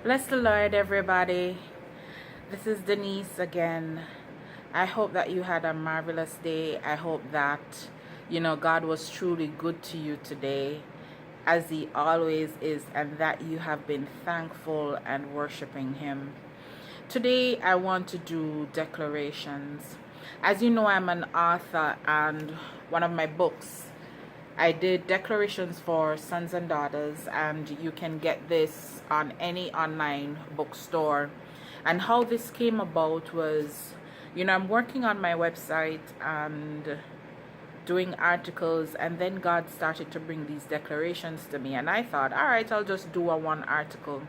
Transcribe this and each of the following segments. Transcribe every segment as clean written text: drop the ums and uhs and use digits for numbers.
Bless the Lord, everybody. This is Denise again. I hope that you had a marvelous day. I hope that, God was truly good to you today, as He always is, and that you have been thankful and worshiping Him. Today, I want to do declarations. As you know, I'm an author, and one of my books, I did declarations for sons and daughters, and you can get this on any online bookstore. And how this came about was, I'm working on my website and doing articles, and then God started to bring these declarations to me, and I thought, all right, I'll just do a one article.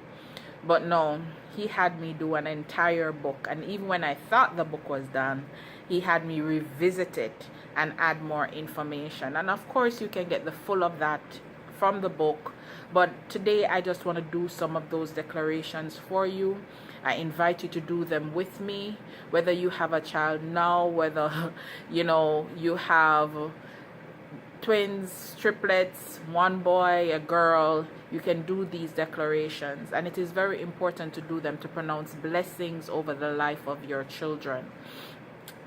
But no, He had me do an entire book, and even when I thought the book was done, He had me revisit it and add more information. And of course, you can get the full of that from the book, but today I just want to do some of those declarations for you. I invite you to do them with me, whether you have a child now, whether you have twins, triplets, one boy, a girl. You can do these declarations, and it is very important to do them to pronounce blessings over the life of your children.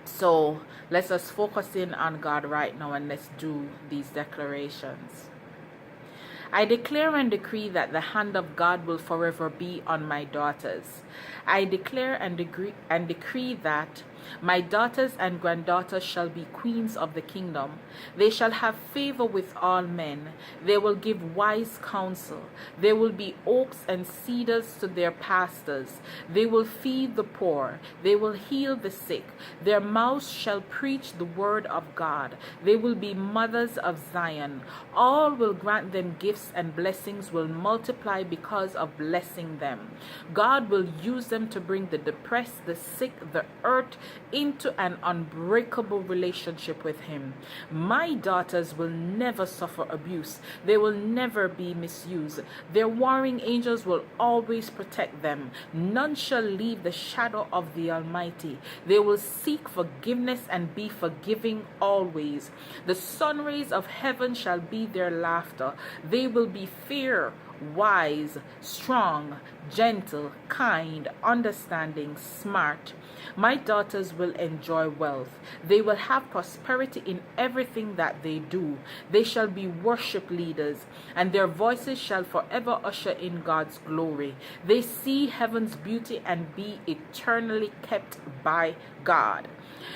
So let's just focus in on God right now, and let's do these declarations. I declare and decree that the hand of God will forever be on my daughters. I declare and decree that my daughters and granddaughters shall be queens of the kingdom. They shall have favor with all men. They will give wise counsel. They will be oaks and cedars to their pastors. They will feed the poor. They will heal the sick. Their mouths shall preach the word of God. They will be mothers of Zion. All will grant them gifts, and blessings will multiply because of blessing them. God will use them to bring the depressed, the sick, the hurt into an unbreakable relationship with Him. My daughters will never suffer abuse. They will never be misused. Their warring angels will always protect them. None shall leave the shadow of the Almighty. They will seek forgiveness and be forgiving always. The sun rays of heaven shall be their laughter. They will be fair, wise, strong, gentle, kind, understanding, smart. My daughters will enjoy wealth. They will have prosperity in everything that they do. They shall be worship leaders, and their voices shall forever usher in God's glory. They see heaven's beauty and be eternally kept by God.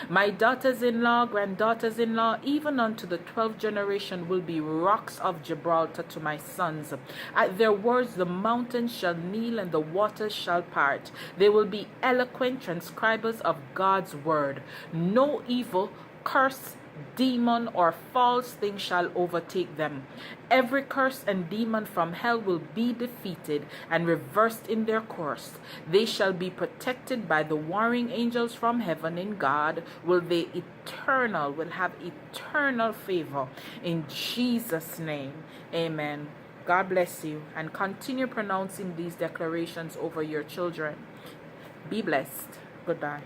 My daughters-in-law, granddaughters-in-law, even unto the 12th generation, will be rocks of Gibraltar to my sons. At their words the mountains shall kneel and the waters shall part. They will be eloquent transcribers of God's word. No evil, curse, demon, or false thing shall overtake them. Every curse and demon from hell will be defeated and reversed in their course. They shall be protected by the warring angels from heaven. In God will have eternal favor. In Jesus' name, amen. God bless you, and continue pronouncing these declarations over your children. Be blessed. Goodbye.